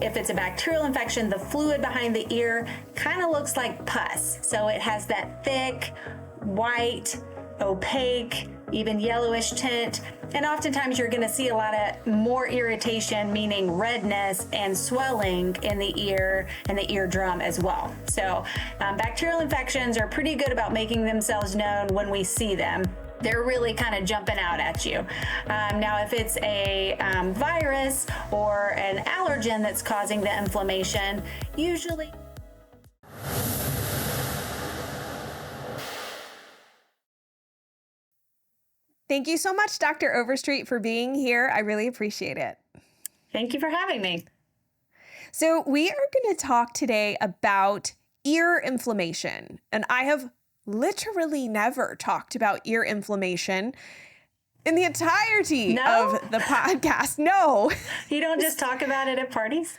If it's a bacterial infection, the fluid behind the ear kind of looks like pus. So it has that thick, white, opaque, even yellowish tint. And oftentimes you're going to see a lot of more irritation, meaning redness and swelling in the ear and the eardrum as well. So bacterial infections are pretty good about making themselves known when we see them. They're really kind of jumping out at you. Now, if it's a virus or an allergen that's causing the inflammation, usually... Thank you so much, Dr. Overstreet, for being here. I really appreciate it. Thank you for having me. So we are going to talk today about ear inflammation. And I have literally never talked about ear inflammation in the entirety of the podcast. No. You don't just talk about it at parties?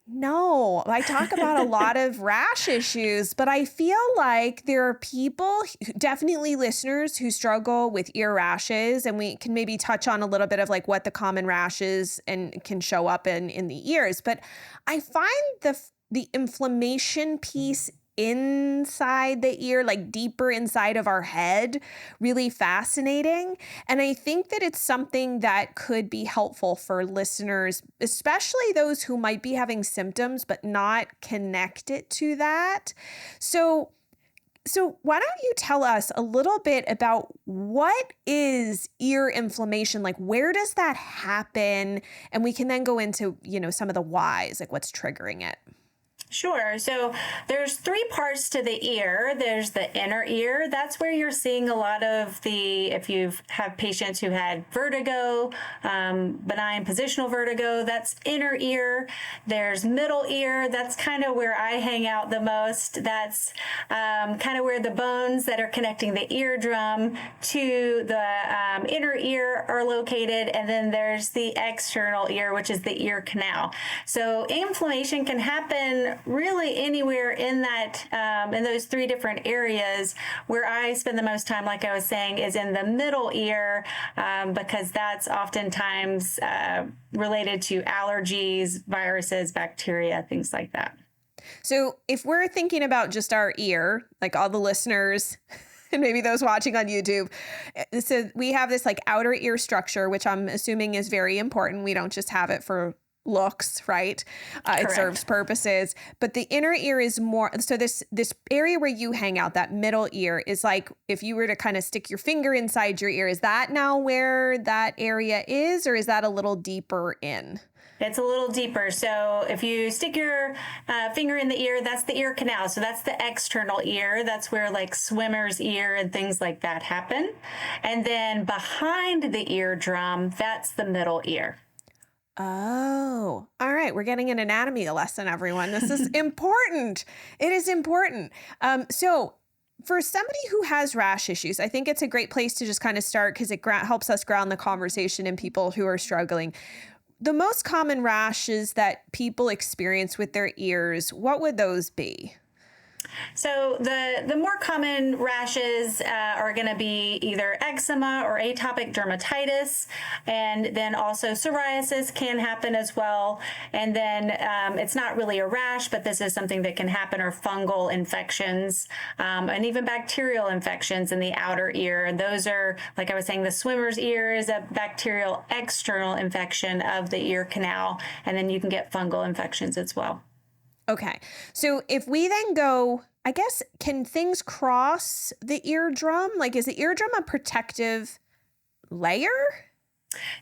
No, I talk about a lot of rash issues, but I feel like there are people, definitely listeners, who struggle with ear rashes, and we can maybe touch on a little bit of like what the common rashes and can show up in the ears. But I find the inflammation piece inside the ear, like deeper inside of our head, really fascinating. And I think that it's something that could be helpful for listeners, especially those who might be having symptoms but not connect it to that. So why don't you tell us a little bit about what is ear inflammation? Like, where does that happen? And we can then go into, some of the whys, like what's triggering it. Sure. So there's three parts to the ear. There's the inner ear. That's where you're seeing a lot of if you have patients who had vertigo, benign positional vertigo, that's inner ear. There's middle ear. That's kind of where I hang out the most. That's kind of where the bones that are connecting the eardrum to the inner ear are located. And then there's the external ear, which is the ear canal. So inflammation can happen really anywhere in that, in those three different areas. Where I spend the most time, like I was saying, is in the middle ear, because that's oftentimes related to allergies, viruses, bacteria, things like that. So if we're thinking about just our ear, like all the listeners and maybe those watching on YouTube, so we have this like outer ear structure, which I'm assuming is very important. We don't just have it for looks, right? It serves purposes. But the inner ear is more, so this area where you hang out, that middle ear, is like if you were to kind of stick your finger inside your ear, is that now where that area is, or is that a little deeper in? It's a little deeper. So if you stick your finger in the ear, that's the ear canal. So that's the external ear. That's where like swimmer's ear and things like that happen. And then behind the eardrum, that's the middle ear. Oh, all right. We're getting an anatomy lesson, everyone. This is important. It is important. So for somebody who has rash issues, I think it's a great place to just kind of start because it helps us ground the conversation in people who are struggling. The most common rashes that people experience with their ears, what would those be? So the more common rashes are going to be either eczema or atopic dermatitis, and then also psoriasis can happen as well. And then it's not really a rash, but this is something that can happen, or fungal infections, and even bacterial infections in the outer ear. And those are, like I was saying, the swimmer's ear is a bacterial external infection of the ear canal, and then you can get fungal infections as well. Okay. So if we then go, I guess, can things cross the eardrum? Like, is the eardrum a protective layer?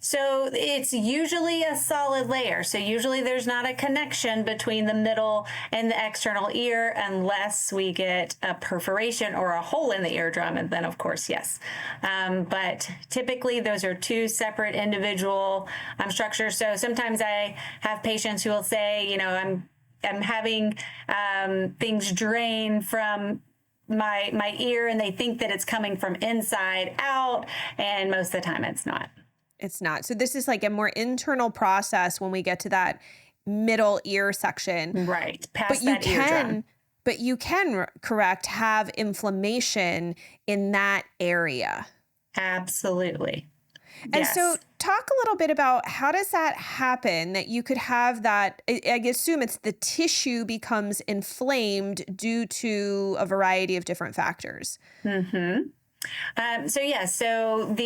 So it's usually a solid layer. So usually there's not a connection between the middle and the external ear unless we get a perforation or a hole in the eardrum. And then, of course, yes. But typically those are two separate individual structures. So sometimes I have patients who will say, I'm having things drain from my ear, and they think that it's coming from inside out, and most of the time it's not. It's not. So this is like a more internal process when we get to that middle ear section. Right. Past that eardrum. But you can, correct, have inflammation in that area. Absolutely. And so talk a little bit about how does that happen that you could have that? I assume it's the tissue becomes inflamed due to a variety of different factors. Mm-hmm. So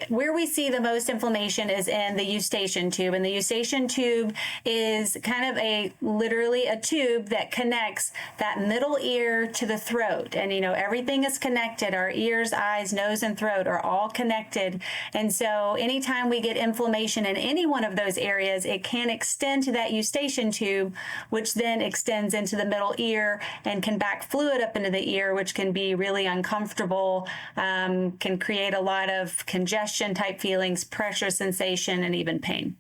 where we see the most inflammation is in the eustachian tube, and the eustachian tube is kind of literally a tube that connects that middle ear to the throat. And, everything is connected. Our ears, eyes, nose, and throat are all connected. And so anytime we get inflammation in any one of those areas, it can extend to that eustachian tube, which then extends into the middle ear and can back fluid up into the ear, which can be really uncomfortable. Can create a lot of congestion type feelings, pressure sensation, and even pain.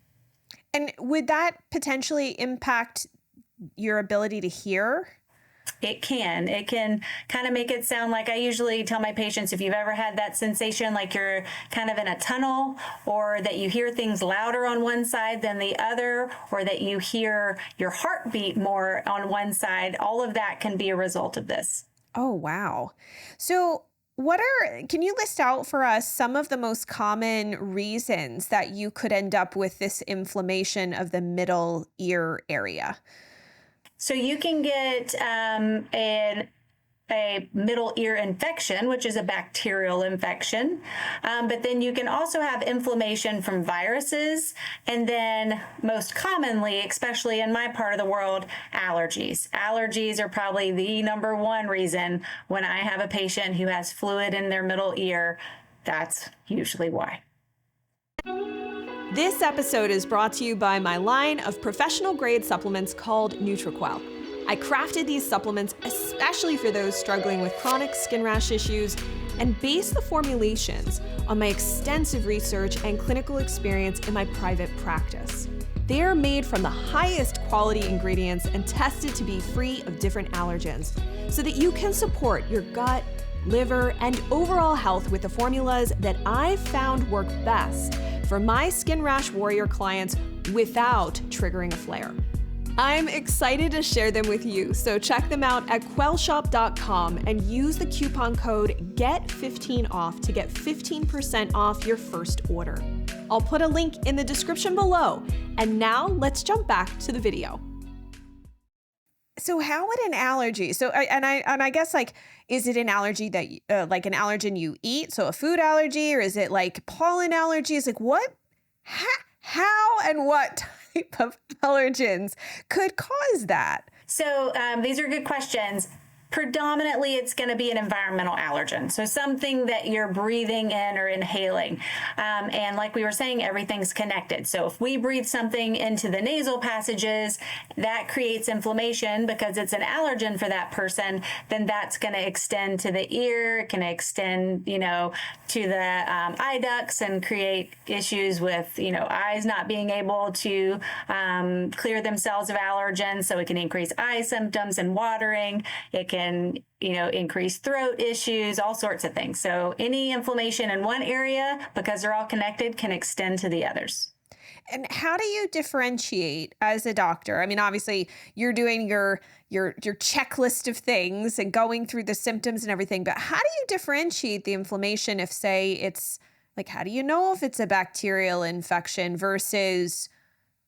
And would that potentially impact your ability to hear? It can. It can kind of make it sound like I usually tell my patients, if you've ever had that sensation like you're kind of in a tunnel, or that you hear things louder on one side than the other, or that you hear your heartbeat more on one side, all of that can be a result of this. Oh, wow. So can you list out for us some of the most common reasons that you could end up with this inflammation of the middle ear area? So you can get a middle ear infection, which is a bacterial infection. But then you can also have inflammation from viruses. And then most commonly, especially in my part of the world, allergies. Allergies are probably the number one reason when I have a patient who has fluid in their middle ear. That's usually why. This episode is brought to you by my line of professional grade supplements called NutriQuel. I crafted these supplements especially for those struggling with chronic skin rash issues and base the formulations on my extensive research and clinical experience in my private practice. They are made from the highest quality ingredients and tested to be free of different allergens so that you can support your gut, liver, and overall health with the formulas that I've found work best for my skin rash warrior clients without triggering a flare. I'm excited to share them with you, so check them out at quellshop.com and use the coupon code GET15OFF to get 15% off your first order. I'll put a link in the description below. And now let's jump back to the video. So how would an allergy, I guess is it an allergy that like an allergen you eat? So a food allergy, or is it like pollen allergies? Like what, how and what type of allergens could cause that? So these are good questions. Predominantly, it's going to be an environmental allergen. So something that you're breathing in or inhaling. And like we were saying, everything's connected. So if we breathe something into the nasal passages, that creates inflammation because it's an allergen for that person, then that's going to extend to the ear, it can extend, to the eye ducts and create issues with, eyes not being able to clear themselves of allergens. So it can increase eye symptoms and watering. It can increase throat issues, all sorts of things. So any inflammation in one area, because they're all connected, can extend to the others. And how do you differentiate as a doctor? I mean, obviously you're doing your checklist of things and going through the symptoms and everything, but how do you differentiate the inflammation if, say, it's like, how do you know if it's a bacterial infection versus,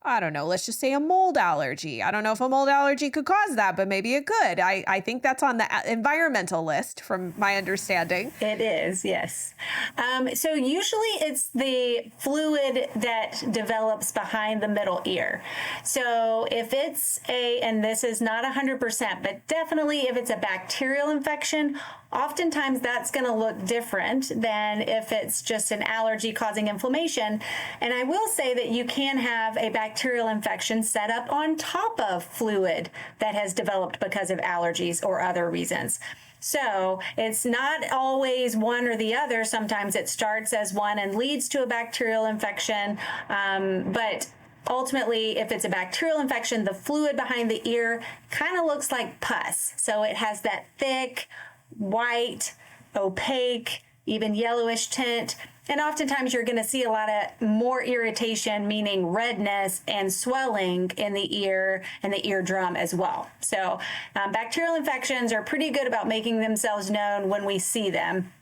I don't know, let's just say a mold allergy. I don't know if a mold allergy could cause that, but maybe it could. I think that's on the environmental list from my understanding. It is, yes. So usually it's the fluid that develops behind the middle ear. So if it's and this is not 100%, but definitely if it's a bacterial infection, oftentimes that's going to look different than if it's just an allergy causing inflammation. And I will say that you can have a bacterial infection set up on top of fluid that has developed because of allergies or other reasons. So it's not always one or the other. Sometimes it starts as one and leads to a bacterial infection. But ultimately, if it's a bacterial infection, the fluid behind the ear kind of looks like pus. So it has that thick, white, opaque, even yellowish tint. And oftentimes you're going to see a lot of more irritation, meaning redness and swelling in the ear and the eardrum as well. So bacterial infections are pretty good about making themselves known when we see them.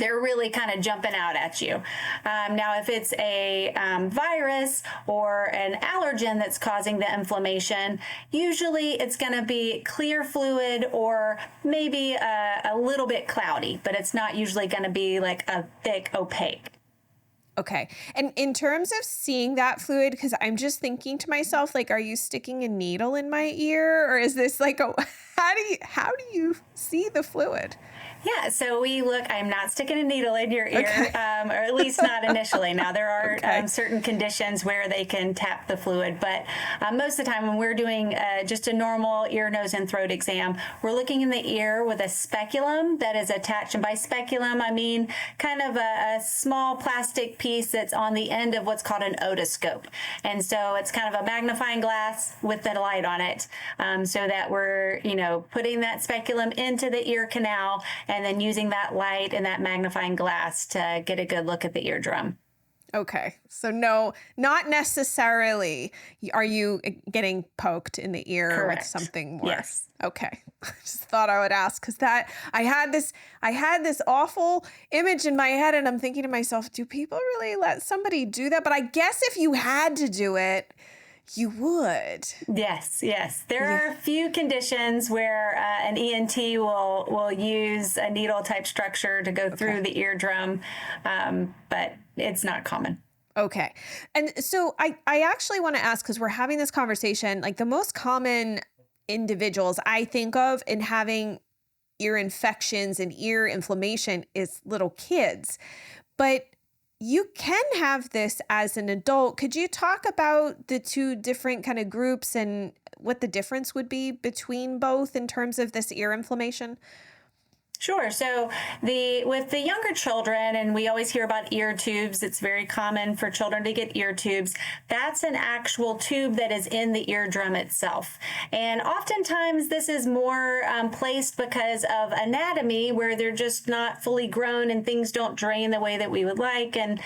they're really kind of jumping out at you. Now, if it's a virus or an allergen that's causing the inflammation, usually it's going to be clear fluid or maybe a little bit cloudy, but it's not usually going to be like a thick opaque. Okay. And in terms of seeing that fluid, because I'm just thinking to myself, like, are you sticking a needle in my ear, or is this like how do you see the fluid? Yeah, so we look, I'm not sticking a needle in your ear, or at least not initially. Now, there are certain conditions where they can tap the fluid, but most of the time when we're doing just a normal ear, nose, and throat exam, we're looking in the ear with a speculum that is attached. And by speculum, I mean kind of a small plastic piece that's on the end of what's called an otoscope. And so it's kind of a magnifying glass with the light on it, so that we're, putting that speculum into the ear canal and then using that light and that magnifying glass to get a good look at the eardrum. Okay. So no, not necessarily are you getting poked in the ear Correct. with something more. Yes. Okay. I just thought I would ask because I had this awful image in my head and I'm thinking to myself, do people really let somebody do that? But I guess if you had to do it, you would. Yes. There are a few conditions where an ENT will use a needle type structure to go through the eardrum, but it's not common. Okay. And so I actually want to ask, because we're having this conversation, like the most common individuals I think of in having ear infections and ear inflammation is little kids. But you can have this as an adult. Could you talk about the two different kind of groups and what the difference would be between both in terms of this ear inflammation? Sure. So with the younger children, and we always hear about ear tubes, it's very common for children to get ear tubes. That's an actual tube that is in the eardrum itself. And oftentimes this is more placed because of anatomy, where they're just not fully grown and things don't drain the way that we would like. And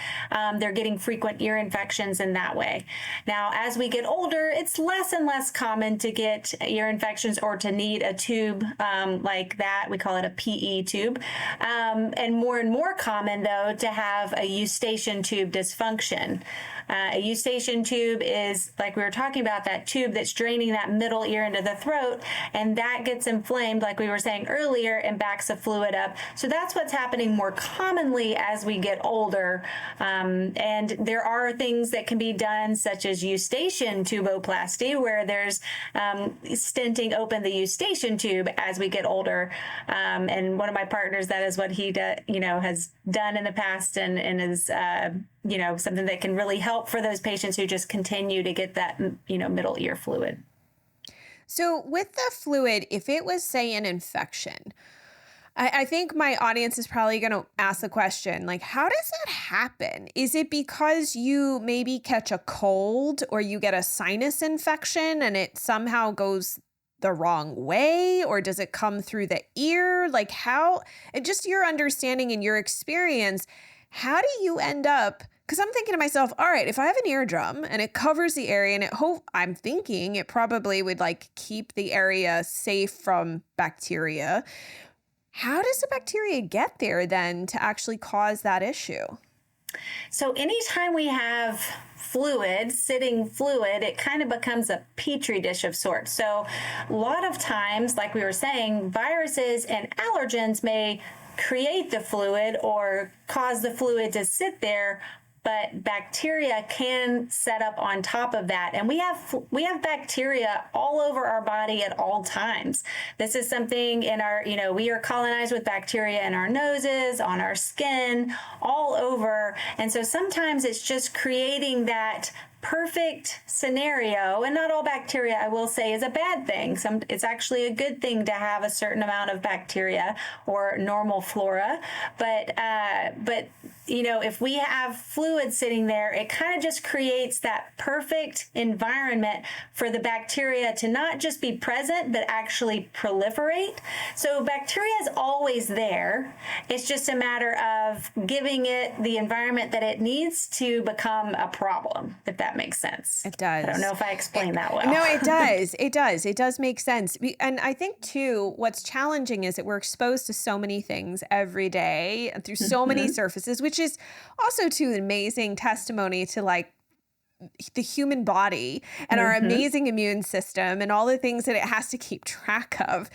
they're getting frequent ear infections in that way. Now, as we get older, it's less and less common to get ear infections or to need a tube like that. We call it a PE tube, and more common though to have a eustachian tube dysfunction. A eustachian tube is, like we were talking about, that tube that's draining that middle ear into the throat, and that gets inflamed, like we were saying earlier, and backs the fluid up. So that's what's happening more commonly as we get older. And there are things that can be done, such as eustachian tuboplasty, where there's stenting open the eustachian tube as we get older. And one of my partners, that is what he has done in the past, and is something that can really help for those patients who just continue to get that middle ear fluid. So with the fluid, if it was, say, an infection, I think my audience is probably going to ask the question, like, how does that happen? Is it because you maybe catch a cold or you get a sinus infection and it somehow goes the wrong way, or does it come through the ear? Like, how, just your understanding and your experience, how do you end up? Because I'm thinking to myself, all right, if I have an eardrum and it covers the area, and I'm thinking it probably would keep the area safe from bacteria. How does the bacteria get there then to actually cause that issue? So anytime we have sitting fluid, it kind of becomes a petri dish of sorts. So a lot of times, like we were saying, viruses and allergens may create the fluid or cause the fluid to sit there, but bacteria can set up on top of that. And we have bacteria all over our body at all times. This is something in our, we are colonized with bacteria in our noses, on our skin, all over. And so sometimes it's just creating that perfect scenario, and not all bacteria, I will say, is a bad thing. It's actually a good thing to have a certain amount of bacteria or normal flora, but if we have fluid sitting there, it kind of just creates that perfect environment for the bacteria to not just be present, but actually proliferate. So bacteria is always there. It's just a matter of giving it the environment that it needs to become a problem, if that makes sense. It does. I don't know if I explained that well. No, it does. It does. It does make sense. And I think, too, what's challenging is that we're exposed to so many things every day and through so many surfaces, which is also, too, an amazing testimony to like the human body and our amazing immune system and all the things that it has to keep track of.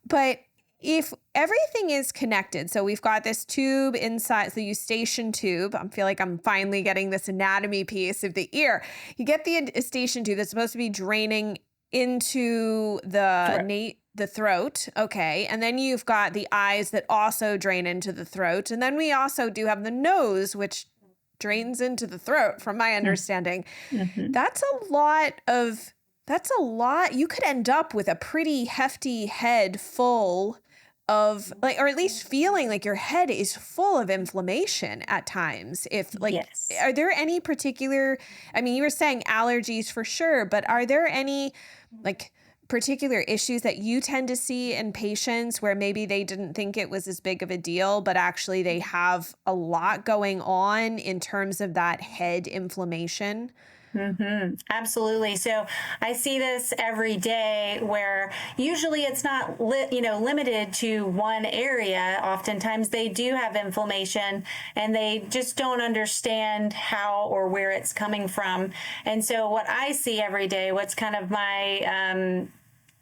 But if everything is connected, so we've got this tube inside, the eustachian tube. I feel like I'm finally getting this anatomy piece of the ear. You get the eustachian tube that's supposed to be draining into the throat. Okay. And then you've got the eyes that also drain into the throat. And then we also do have the nose, which drains into the throat, from my understanding. That's a lot. You could end up with a pretty hefty head full of like, or at least feeling like your head is full of inflammation at times. If like, Yes. Are there any particular, I mean, you were saying allergies for sure, but are there any like particular issues that you tend to see in patients where maybe they didn't think it was as big of a deal, but actually they have a lot going on in terms of that head inflammation? Absolutely. So I see this every day where usually it's not limited to one area. Oftentimes they do have inflammation and they just don't understand how or where it's coming from. And so what I see every day, what's kind of my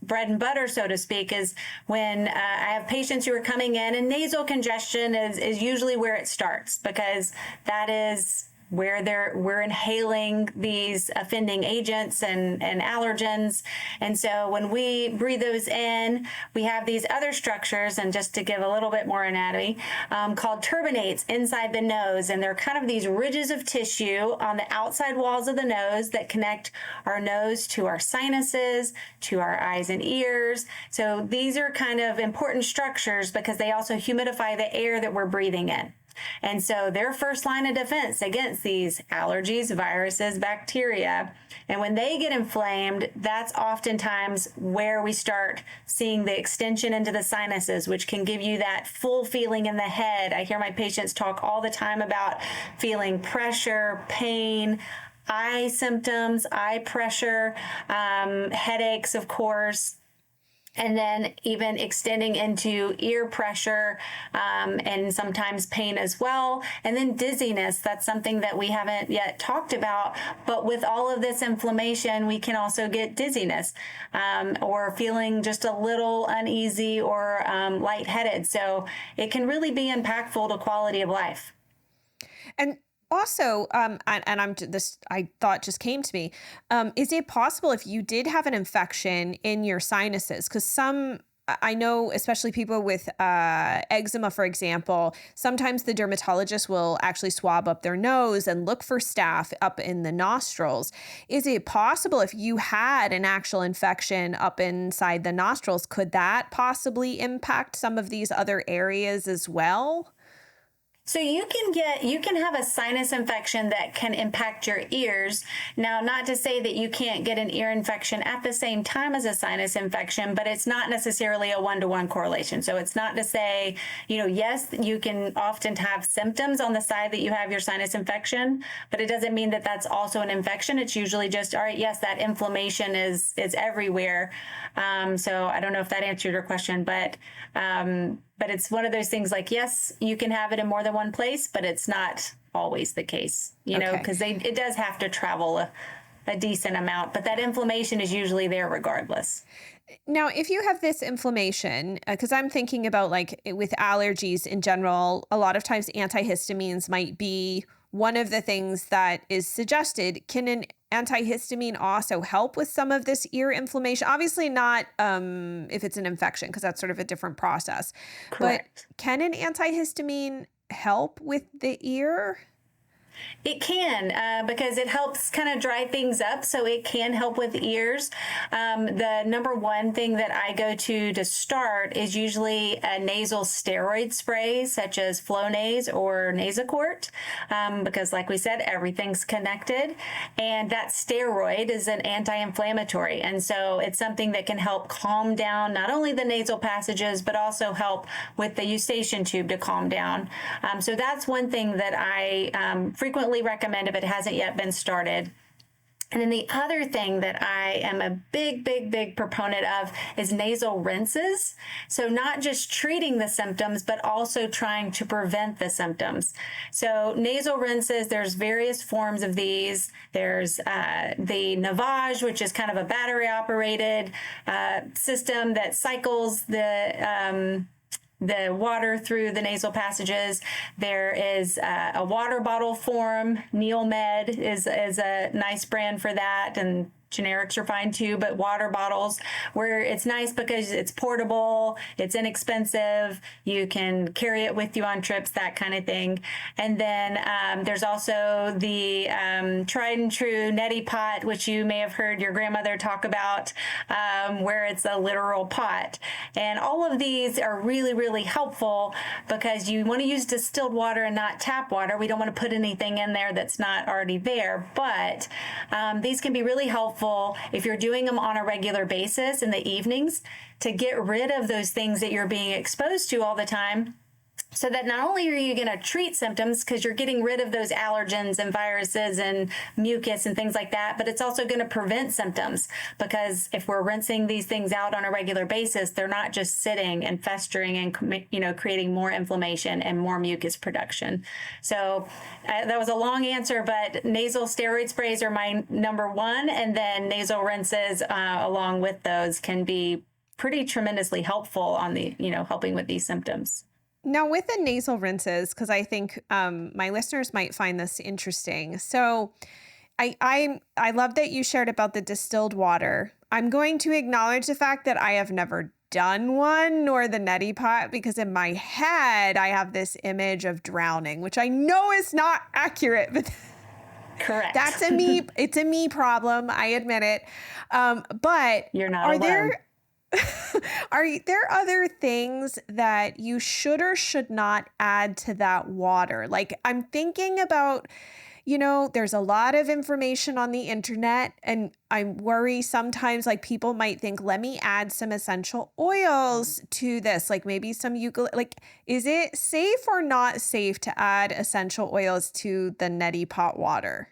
bread and butter, so to speak, is when I have patients who are coming in, and nasal congestion is usually where it starts, because that is where we're inhaling these offending agents and allergens. And so when we breathe those in, we have these other structures, and just to give a little bit more anatomy, called turbinates inside the nose. And they're kind of these ridges of tissue on the outside walls of the nose that connect our nose to our sinuses, to our eyes and ears. So these are kind of important structures because they also humidify the air that we're breathing in. And so their first line of defense against these allergies, viruses, bacteria. And when they get inflamed, that's oftentimes where we start seeing the extension into the sinuses, which can give you that full feeling in the head. I hear my patients talk all the time about feeling pressure, pain, eye symptoms, eye pressure, headaches, of course. And then even extending into ear pressure, and sometimes pain as well. And then dizziness, that's something that we haven't yet talked about. But with all of this inflammation, we can also get dizziness, or feeling just a little uneasy or lightheaded. So it can really be impactful to quality of life. And also, I thought just came to me, is it possible if you did have an infection in your sinuses? Because I know, especially people with eczema, for example, sometimes the dermatologist will actually swab up their nose and look for staph up in the nostrils. Is it possible if you had an actual infection up inside the nostrils, could that possibly impact some of these other areas as well? So you can have a sinus infection that can impact your ears. Now, not to say that you can't get an ear infection at the same time as a sinus infection, but it's not necessarily a one-to-one correlation. So it's not to say, yes, you can often have symptoms on the side that you have your sinus infection, but it doesn't mean that that's also an infection. It's usually just, all right, yes, that inflammation is everywhere. So I don't know if that answered your question, but it's one of those things like, yes, you can have it in more than one place, but it's not always the case, because it does have to travel a decent amount, but that inflammation is usually there regardless. Now, if you have this inflammation, because I'm thinking about like with allergies in general, a lot of times antihistamines might be one of the things that is suggested. Can an antihistamine also help with some of this ear inflammation? Obviously not if it's an infection, because that's sort of a different process. Correct. But can an antihistamine help with the ear? It can, because it helps kind of dry things up, so it can help with ears. The number one thing that I go to start is usually a nasal steroid spray, such as Flonase or Nasacort, because like we said, everything's connected. And that steroid is an anti-inflammatory, and so it's something that can help calm down not only the nasal passages, but also help with the eustachian tube to calm down. So that's one thing that I frequently recommend if it hasn't yet been started. And then the other thing that I am a big proponent of is nasal rinses. So not just treating the symptoms, but also trying to prevent the symptoms. So nasal rinses, there's various forms of these. There's the Navage, which is kind of a battery operated system that cycles the water through the nasal passages. There is a water bottle form. Neomed is a nice brand for that, and generics are fine too, but water bottles, where it's nice because it's portable, it's inexpensive, you can carry it with you on trips, that kind of thing. And then there's also the tried and true neti pot, which you may have heard your grandmother talk about, where it's a literal pot. And all of these are really helpful because you want to use distilled water and not tap water. We don't want to put anything in there that's not already there, but these can be really helpful if you're doing them on a regular basis in the evenings to get rid of those things that you're being exposed to all the time, so that not only are you going to treat symptoms because you're getting rid of those allergens and viruses and mucus and things like that, but it's also going to prevent symptoms, because if we're rinsing these things out on a regular basis, they're not just sitting and festering and creating more inflammation and more mucus production. So that was a long answer, but nasal steroid sprays are my number one, and then nasal rinses along with those can be pretty tremendously helpful on the helping with these symptoms. Now, with the nasal rinses, because I think my listeners might find this interesting. So I love that you shared about the distilled water. I'm going to acknowledge the fact that I have never done one, nor the neti pot, because in my head, I have this image of drowning, which I know is not accurate, but correct. It's a me problem. I admit it. But you're not alone. Are there other things that you should or should not add to that water? Like, I'm thinking about, there's a lot of information on the internet, and I worry sometimes like people might think, let me add some essential oils to this, like maybe some eucalyptus. Like, is it safe or not safe to add essential oils to the neti pot water?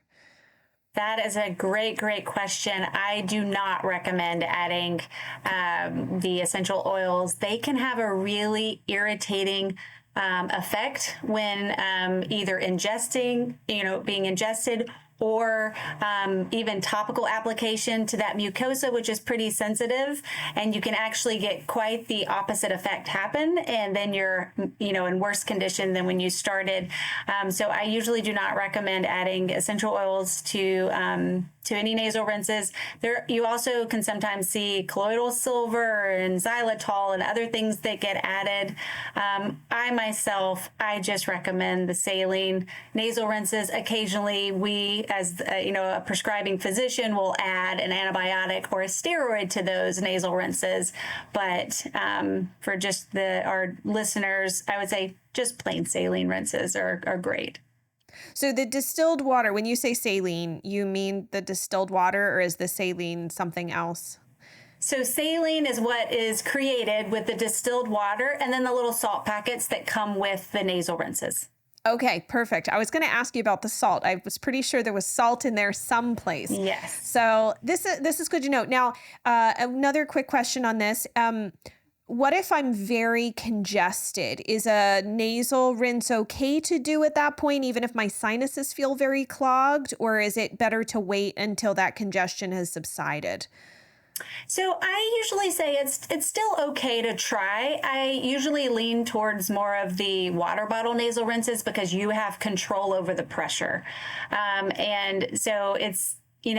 That is a great question. I do not recommend adding the essential oils. They can have a really irritating effect when either being ingested, or even topical application to that mucosa, which is pretty sensitive, and you can actually get quite the opposite effect happen, and then you're in worse condition than when you started. So I usually do not recommend adding essential oils to any nasal rinses. You also can sometimes see colloidal silver and xylitol and other things that get added. I just recommend the saline nasal rinses. Occasionally, we, as a prescribing physician, will add an antibiotic or a steroid to those nasal rinses. But for just our listeners, I would say just plain saline rinses are great. So the distilled water, when you say saline, you mean the distilled water, or is the saline something else? So saline is what is created with the distilled water, and then the little salt packets that come with the nasal rinses. Okay, perfect. I was going to ask you about the salt. I was pretty sure there was salt in there someplace. Yes. So this is good to know. Now, another quick question on this. What if I'm very congested? Is a nasal rinse okay to do at that point, even if my sinuses feel very clogged, or is it better to wait until that congestion has subsided? So I usually say it's still okay to try. I usually lean towards more of the water bottle nasal rinses because you have control over the pressure. And so it's, you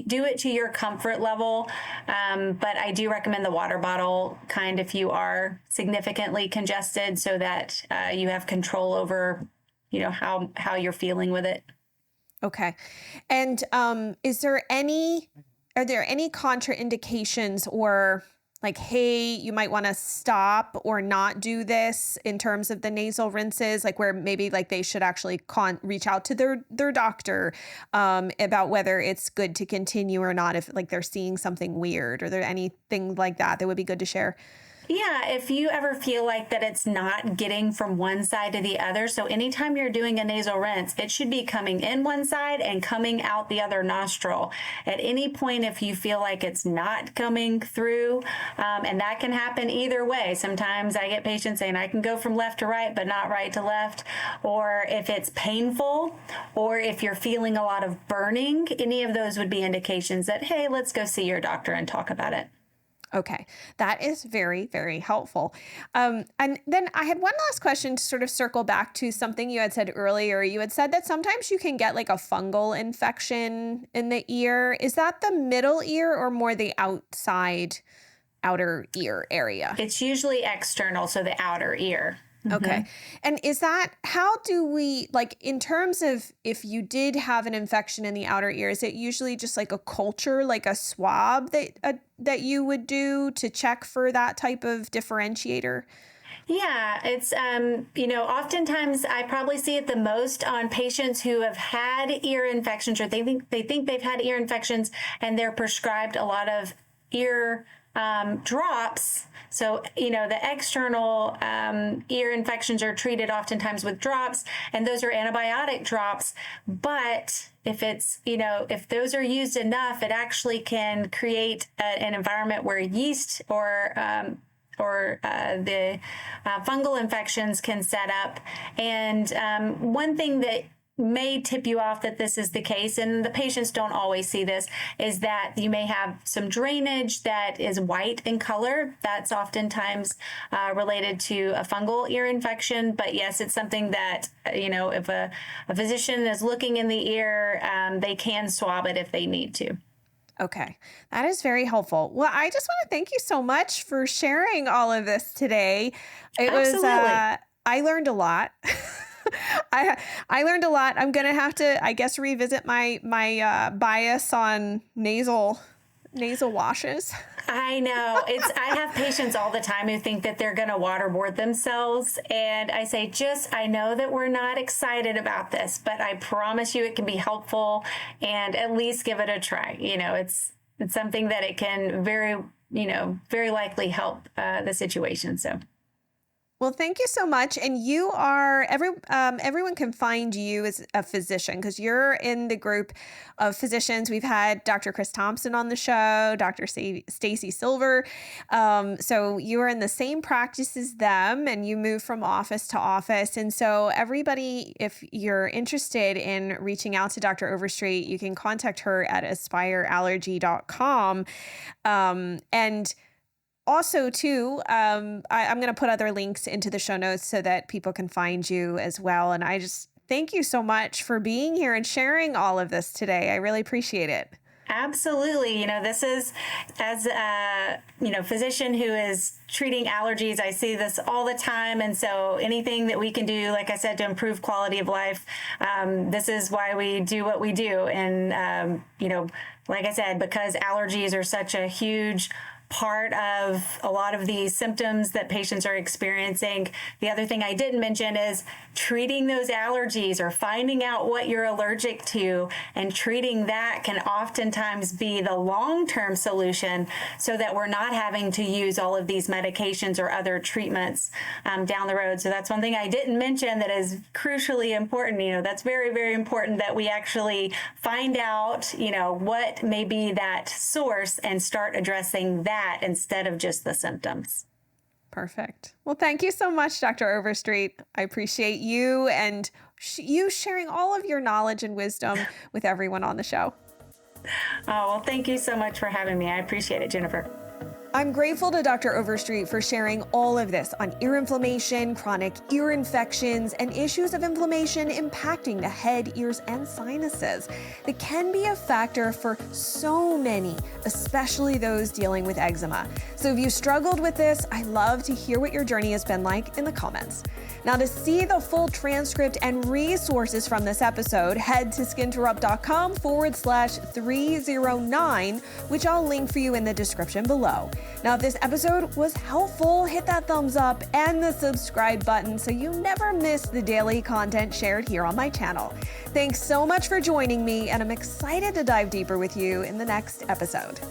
do it to your comfort level. But I do recommend the water bottle kind if you are significantly congested, so that you have control over how you're feeling with it. Okay. And are there any contraindications or like, hey, you might want to stop or not do this in terms of the nasal rinses, like where maybe like they should actually reach out to their doctor about whether it's good to continue or not, if like they're seeing something weird? Or there anything like that would be good to share? Yeah, if you ever feel like that it's not getting from one side to the other. So anytime you're doing a nasal rinse, it should be coming in one side and coming out the other nostril. At any point, if you feel like it's not coming through, and that can happen either way. Sometimes I get patients saying I can go from left to right, but not right to left. Or if it's painful, or if you're feeling a lot of burning, any of those would be indications that, hey, let's go see your doctor and talk about it. Okay, that is very, very helpful. And then I had one last question to sort of circle back to something you had said earlier. You had said that sometimes you can get like a fungal infection in the ear. Is that the middle ear or more the outer ear area? It's usually external, so the outer ear. Okay. And is that, how do we, like, in terms of if you did have an infection in the outer ear, is it usually just like a culture, like a swab that you would do to check for that type of differentiator? Yeah, it's, oftentimes I probably see it the most on patients who have had ear infections, or they think they've had ear infections and they're prescribed a lot of ear drops. So, the external ear infections are treated oftentimes with drops, and those are antibiotic drops. But if it's, if those are used enough, it actually can create an environment where yeast or the fungal infections can set up. And one thing that may tip you off that this is the case, and the patients don't always see this, is that you may have some drainage that is white in color. That's oftentimes related to a fungal ear infection. But yes, it's something that, if a physician is looking in the ear, they can swab it if they need to. Okay, that is very helpful. Well, I just want to thank you so much for sharing all of this today. Absolutely. I learned a lot. I learned a lot. I'm going to have to, I guess, revisit my bias on nasal washes. I know. I have patients all the time who think that they're going to waterboard themselves. And I say, I know that we're not excited about this, but I promise you it can be helpful, and at least give it a try. It's something that it can very likely help the situation. So. Well, thank you so much. And you are, everyone can find you as a physician because you're in the group of physicians. We've had Dr. Chris Thompson on the show, Dr. Stacy Silver. So you are in the same practice as them, and you move from office to office. And so everybody, if you're interested in reaching out to Dr. Overstreet, you can contact her at aspireallergy.com. And also, too, I'm going to put other links into the show notes so that people can find you as well. And I just thank you so much for being here and sharing all of this today. I really appreciate it. Absolutely. This is, as a physician who is treating allergies, I see this all the time. And so anything that we can do, like I said, to improve quality of life, this is why we do what we do. And, like I said, because allergies are such a huge part of a lot of these symptoms that patients are experiencing. The other thing I didn't mention is treating those allergies, or finding out what you're allergic to, and treating that can oftentimes be the long-term solution, so that we're not having to use all of these medications or other treatments down the road. So that's one thing I didn't mention that is crucially important. That's very, very important that we actually find out, what may be that source and start addressing that instead of just the symptoms. Perfect. Well, thank you so much, Dr. Overstreet. I appreciate you and you sharing all of your knowledge and wisdom with everyone on the show. Oh, well, thank you so much for having me. I appreciate it, Jennifer. I'm grateful to Dr. Overstreet for sharing all of this on ear inflammation, chronic ear infections, and issues of inflammation impacting the head, ears, and sinuses that can be a factor for so many, especially those dealing with eczema. So if you struggled with this, I'd love to hear what your journey has been like in the comments. Now, to see the full transcript and resources from this episode, head to skinterrupt.com/309, which I'll link for you in the description below. Now, if this episode was helpful, hit that thumbs up and the subscribe button so you never miss the daily content shared here on my channel. Thanks so much for joining me, and I'm excited to dive deeper with you in the next episode.